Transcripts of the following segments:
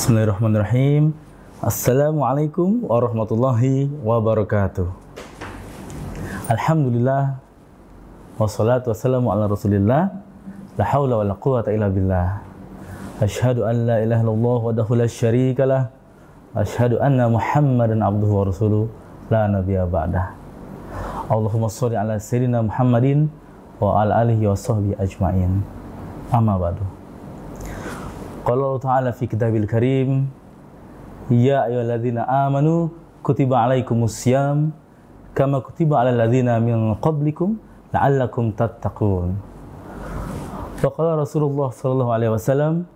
Bismillahirrahmanirrahim. Assalamualaikum warahmatullahi wabarakatuh. Alhamdulillah wassalatu wassalamu ala rasulillah. La hawla wa la quwata illa billah. Asyhadu an la ilaha illallah wahdahu la syarika lah. Asyhadu anna Muhammadan abduhu wa rasuluh la nabiyya ba'dah. Allahumma shalli ala sayyidina Muhammadin wa ala alihi wa sahbihi ajma'in. Amma ba'du. Qala Allah Ta'ala fi kitabil karim, ya ayyuhalladzina amanu kutiba alaikumus syiyam kama kutiba alal ladzina min qablikum la'allakum tattaqun. Wa qala Rasulullah sallallahu alaihi wasallam,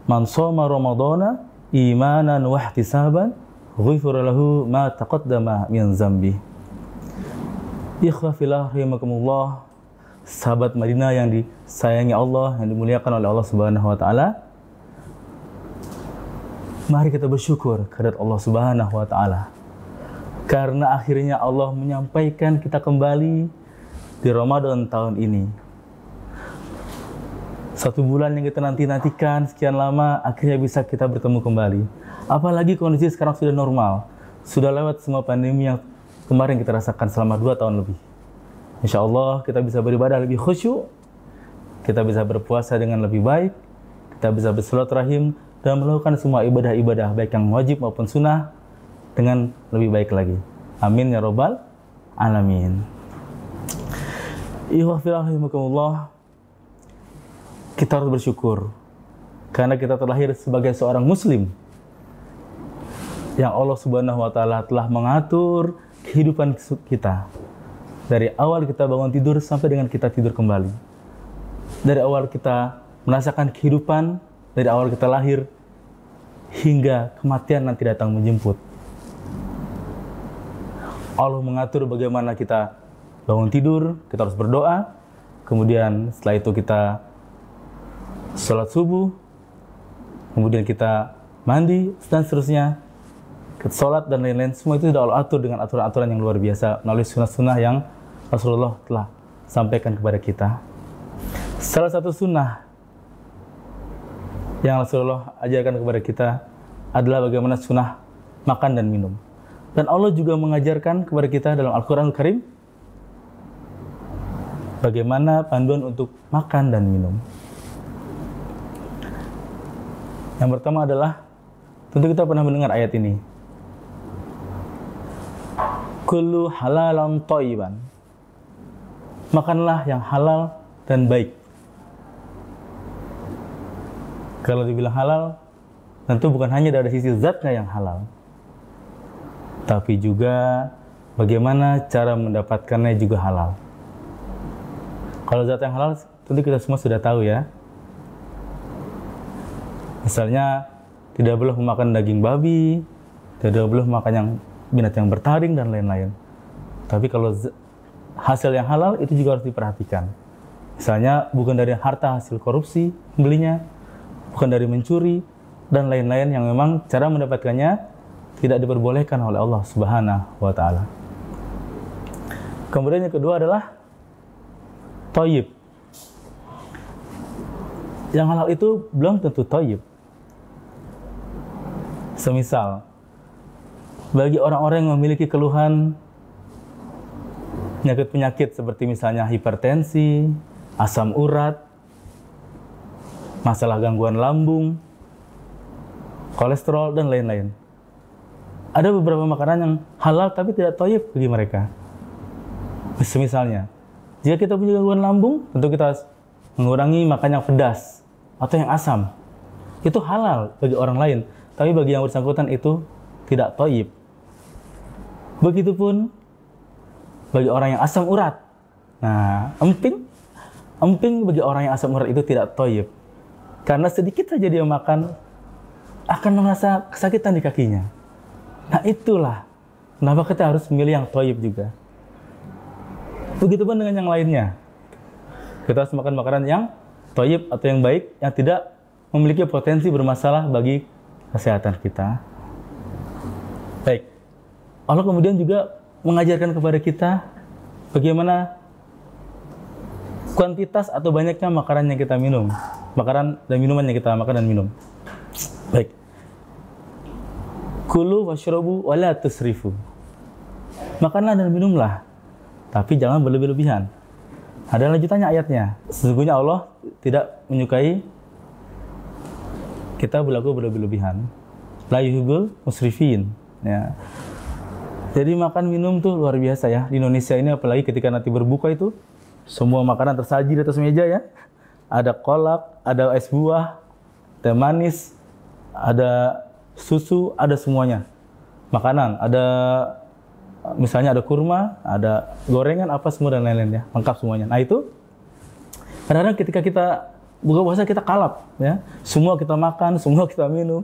man shoma ramadhana imanan wa ihtisaban ghufira lahu ma taqaddama min dzambi. Ikhwa fillah rahimakumullah, sahabat Madinah yang disayangi Allah, yang dimuliakan oleh Allah Subhanahu wa taala. Mari kita bersyukur kepada Allah Subhanahu wa taala karena akhirnya Allah menyampaikan kita kembali di Ramadan tahun ini. Satu bulan yang kita nantikan sekian lama, akhirnya bisa kita bertemu kembali. Apalagi kondisi sekarang sudah normal, sudah lewat semua pandemi yang kemarin kita rasakan selama 2 tahun lebih. Insya Allah kita bisa beribadah lebih khusyuk, kita bisa berpuasa dengan lebih baik, kita bisa bersilaturahim dan melakukan semua ibadah-ibadah baik yang wajib maupun sunnah dengan lebih baik lagi. Amin ya rabbal alamin. Ikhwafirahimahumullah, kita harus bersyukur karena kita terlahir sebagai seorang muslim yang Allah Subhanahu wa taala telah mengatur kehidupan kita. Dari awal kita bangun tidur sampai dengan kita tidur kembali. Dari awal kita merasakan kehidupan, dari awal kita lahir hingga kematian nanti datang menjemput. Allah mengatur bagaimana kita bangun tidur, kita harus berdoa. Kemudian setelah itu kita sholat subuh, kemudian kita mandi, dan seterusnya. Kita sholat dan lain-lain, semua itu sudah Allah atur dengan aturan-aturan yang luar biasa melalui sunnah-sunnah yang Rasulullah telah sampaikan kepada kita. Salah satu sunnah yang Rasulullah ajarkan kepada kita adalah bagaimana sunnah makan dan minum. Dan Allah juga mengajarkan kepada kita dalam Al-Quran Al-Karim bagaimana panduan untuk makan dan minum. Yang pertama adalah, tentu kita pernah mendengar ayat ini. Kullu halalan thayyiban. Makanlah yang halal dan baik. Kalau dibilang halal, tentu bukan hanya dari sisi zatnya yang halal, tapi juga bagaimana cara mendapatkannya juga halal. Kalau zat yang halal, tentu kita semua sudah tahu ya. Misalnya, tidak boleh memakan daging babi, tidak boleh makan yang binatang yang bertaring, dan lain-lain. Tapi kalau hasil yang halal, itu juga harus diperhatikan. Misalnya, bukan dari harta hasil korupsi, belinya, bukan dari mencuri, dan lain-lain yang memang cara mendapatkannya tidak diperbolehkan oleh Allah Subhanahu wa taala. Kemudian yang kedua adalah thayyib. Yang halal itu belum tentu thayyib. Semisal, bagi orang-orang yang memiliki keluhan penyakit-penyakit seperti misalnya hipertensi, asam urat, masalah gangguan lambung, kolesterol, dan lain-lain. Ada beberapa makanan yang halal tapi tidak thayyib bagi mereka. Misalnya, jika kita punya gangguan lambung, tentu kita harus mengurangi makan yang pedas atau yang asam. Itu halal bagi orang lain, tapi bagi yang bersangkutan itu tidak thayyib. Begitupun bagi orang yang asam urat. Nah, emping bagi orang yang asam urat itu tidak thayyib. Karena sedikit saja dia makan, akan merasa kesakitan di kakinya. Nah itulah kenapa kita harus memilih yang thayyib juga. Begitupun dengan yang lainnya. Kita harus makan makanan yang thayyib atau yang baik, yang tidak memiliki potensi bermasalah bagi kesehatan kita. Baik. Allah kemudian juga mengajarkan kepada kita bagaimana kuantitas atau banyaknya makanan yang kita minum, makanan dan minuman yang kita makan dan minum. Baik, Kulu washrabu wa la tusrifu. Makanlah dan minumlah, tapi jangan berlebih-lebihan. Ada lanjutannya ayatnya. Sesungguhnya Allah tidak menyukai kita berlaku berlebih-lebihan. La yuhibbul musrifin. Ya. Jadi makan minum tuh luar biasa ya. Di Indonesia ini apalagi ketika nanti berbuka itu semua makanan tersaji di atas meja ya. Ada kolak, ada es buah, teh manis, ada susu, ada semuanya. Makanan, ada misalnya ada kurma, ada gorengan, apa semua dan lain-lain ya, lengkap semuanya. Nah itu kadang-kadang ketika kita buka puasa kita kalap ya, semua kita makan, semua kita minum,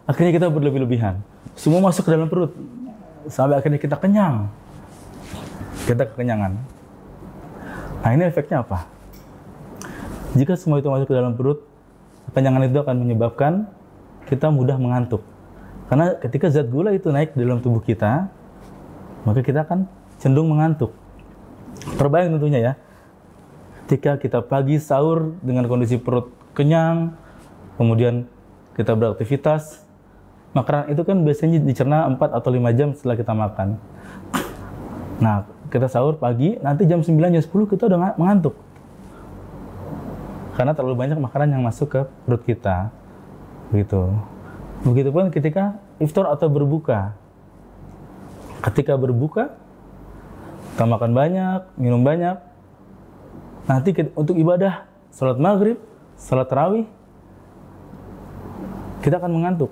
akhirnya kita berlebih-lebihan, semua masuk ke dalam perut, sampai akhirnya kita kenyang, kita kekenyangan. Nah ini efeknya apa? Jika semua itu masuk ke dalam perut, kekenyangan itu akan menyebabkan kita mudah mengantuk. Karena ketika zat gula itu naik di dalam tubuh kita, maka kita akan cenderung mengantuk. Terbayang tentunya ya, ketika kita pagi sahur dengan kondisi perut kenyang, kemudian kita beraktivitas, makanan itu kan biasanya dicerna 4 atau 5 jam setelah kita makan. Nah, kita sahur pagi, nanti jam 9, jam 10 kita udah mengantuk. Karena terlalu banyak makanan yang masuk ke perut kita. Begitu. Begitupun ketika iftar atau berbuka. Ketika berbuka, kita makan banyak, minum banyak. Nanti untuk ibadah, salat maghrib, salat tarawih, kita akan mengantuk.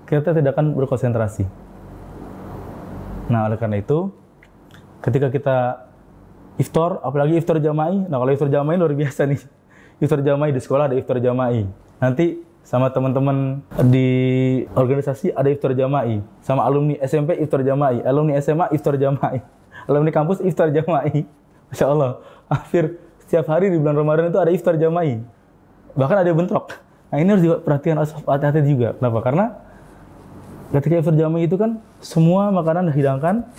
Kita tidak akan berkonsentrasi. Nah, oleh karena itu, ketika kita iftar, apalagi iftar jama'i, nah kalau iftar jama'i luar biasa nih. Iftar jama'i di sekolah ada iftar jama'i. Nanti sama teman-teman di organisasi ada iftar jama'i, sama alumni SMP iftar jama'i, alumni SMA iftar jama'i, alumni kampus iftar jama'i. Masya Allah, hampir setiap hari di bulan Ramadan itu ada iftar jama'i. Bahkan ada bentrok. Nah ini harus diperhatikan, hati-hati juga. Kenapa? Karena ketika iftar jama'i itu kan semua makanan dihidangkan.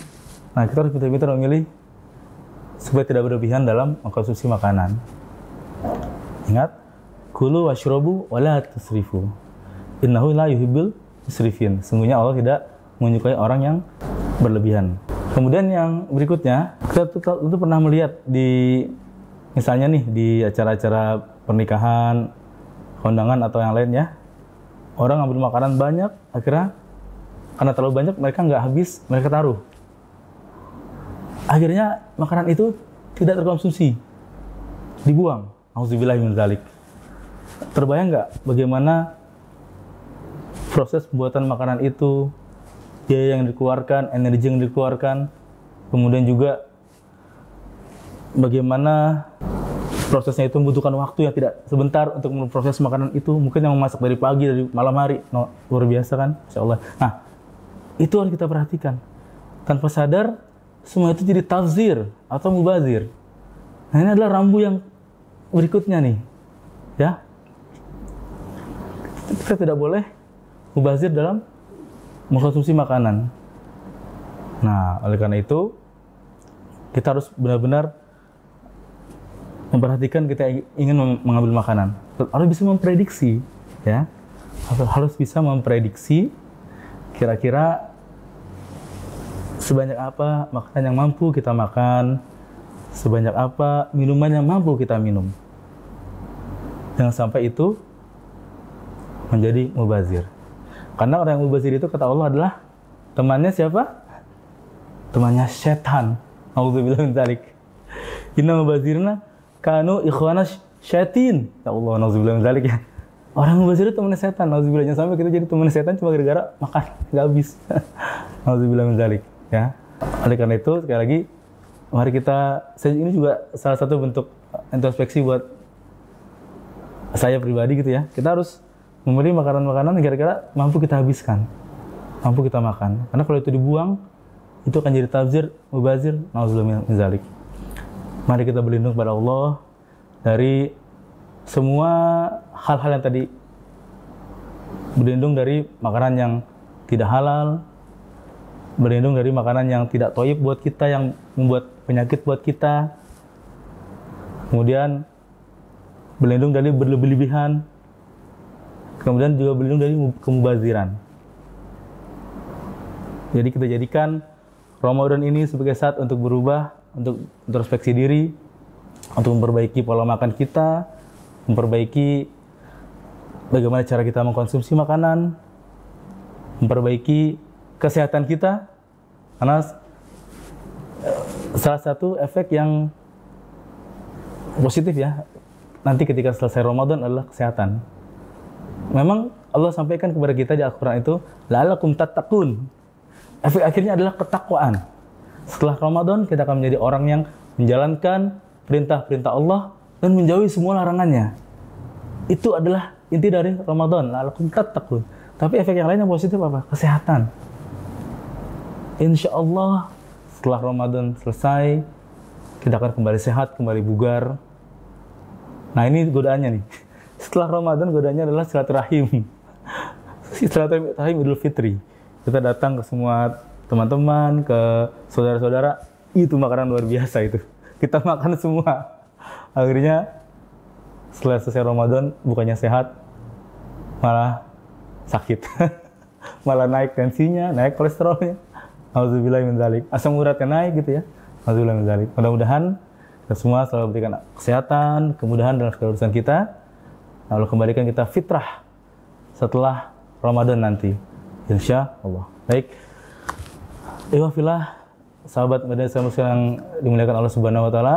Nah kita harus pintar-pintar memilih supaya tidak berlebihan dalam mengkonsumsi makanan. Ingat, kulu washrabu wa la tusrifu. Innahu la yuhibbul musrifin. Sungguhnya Allah tidak menyukai orang yang berlebihan. Kemudian yang berikutnya, kita tentu pernah melihat di misalnya nih di acara-acara pernikahan, kondangan atau yang lain ya. Orang ngambil makanan banyak, akhirnya karena terlalu banyak mereka nggak habis, mereka taruh. Akhirnya makanan itu tidak terkonsumsi, dibuang. Auzubillahi min dzalik. Terbayang nggak bagaimana proses pembuatan makanan itu, biaya yang dikeluarkan, energi yang dikeluarkan, kemudian juga bagaimana prosesnya itu membutuhkan waktu yang tidak sebentar untuk memproses makanan itu, mungkin yang memasak dari pagi, dari malam hari, luar biasa kan, Insya Allah. Nah, itu harus kita perhatikan. Tanpa sadar, semua itu jadi tafsir atau mubazir. Nah, ini adalah rambu yang berikutnya nih, ya. Kita tidak boleh mubazir dalam mengkonsumsi makanan. Nah, oleh karena itu, kita harus benar-benar memperhatikan kita ingin mengambil makanan. Harus bisa memprediksi, ya. Harus bisa memprediksi kira-kira sebanyak apa makanan yang mampu kita makan, sebanyak apa minuman yang mampu kita minum. Jangan sampai itu menjadi mubazir. Karena orang yang mubazir itu kata Allah adalah temannya siapa? Temannya setan. Auzubillahi min dzalik. Inna mubazirna kanu ikhwana syaitin. Ya Allah, auzubillahi min dzalik ya. Orang mubazir itu temannya setan. Auzubillahi, jangan sampai kita jadi temannya setan cuma gara-gara makan enggak habis. Auzubillahi min dzalik ya. Oleh karena itu sekali lagi mari kita, ini juga salah satu bentuk introspeksi buat saya pribadi gitu ya. Kita harus memberi makanan-makanan yang kira-kira mampu kita habiskan, mampu kita makan. Karena kalau itu dibuang, itu akan jadi tafsir, mubazir, na'udzubillah min dzalik. Mari kita berlindung kepada Allah dari semua hal-hal yang tadi. Berlindung dari makanan yang tidak halal, berlindung dari makanan yang tidak thayyib buat kita, yang membuat penyakit buat kita. Kemudian berlindung dari berlebih-lebihan. Kemudian juga berlindung dari kemubaziran. Jadi kita jadikan Ramadan ini sebagai saat untuk berubah, untuk introspeksi diri, untuk memperbaiki pola makan kita, memperbaiki bagaimana cara kita mengkonsumsi makanan, memperbaiki kesehatan kita. Karena salah satu efek yang positif ya, nanti ketika selesai Ramadan adalah kesehatan. Memang Allah sampaikan kepada kita di Al-Quran itu, la'allakum tattaqun. Efek akhirnya adalah ketakwaan. Setelah Ramadan, kita akan menjadi orang yang menjalankan perintah-perintah Allah dan menjauhi semua larangannya. Itu adalah inti dari Ramadan, la'allakum tattaqun. Tapi efek yang lain yang positif apa? Kesehatan. Insya Allah, setelah Ramadan selesai, kita akan kembali sehat, kembali bugar. Nah, ini godaannya nih. Setelah Ramadan, godaannya adalah silaturahim. Silaturahim Idul Fitri. Kita datang ke semua teman-teman, ke saudara-saudara. Itu makanan luar biasa itu. Kita makan semua. Akhirnya, setelah selesai Ramadan, bukannya sehat, malah sakit. Malah naik tensinya, naik kolesterolnya. Alhamdulillah min dzalik. Asam uratnya naik gitu ya. Alhamdulillah min dzalik. Mudah-mudahan kita semua selalu berikan kesehatan, kemudahan dalam segala urusan kita. Lalu kembalikan kita fitrah setelah Ramadan nanti. Insya Allah. Baik. Ihwafillah, sahabat Madrasah Muslim yang dimuliakan Allah Subhanahu wa taala.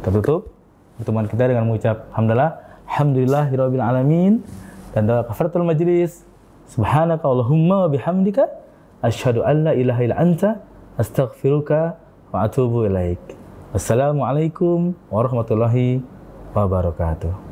Tertutup pertemuan kita dengan mengucap alhamdulillahirabbil alamin dan doa kafaratul majlis. Subhanaka Allahumma wa bihamdika asyhadu an la ilaha illa anta astaghfiruka wa atubu ilaik. Wassalamualaikum warahmatullahi wabarakatuh.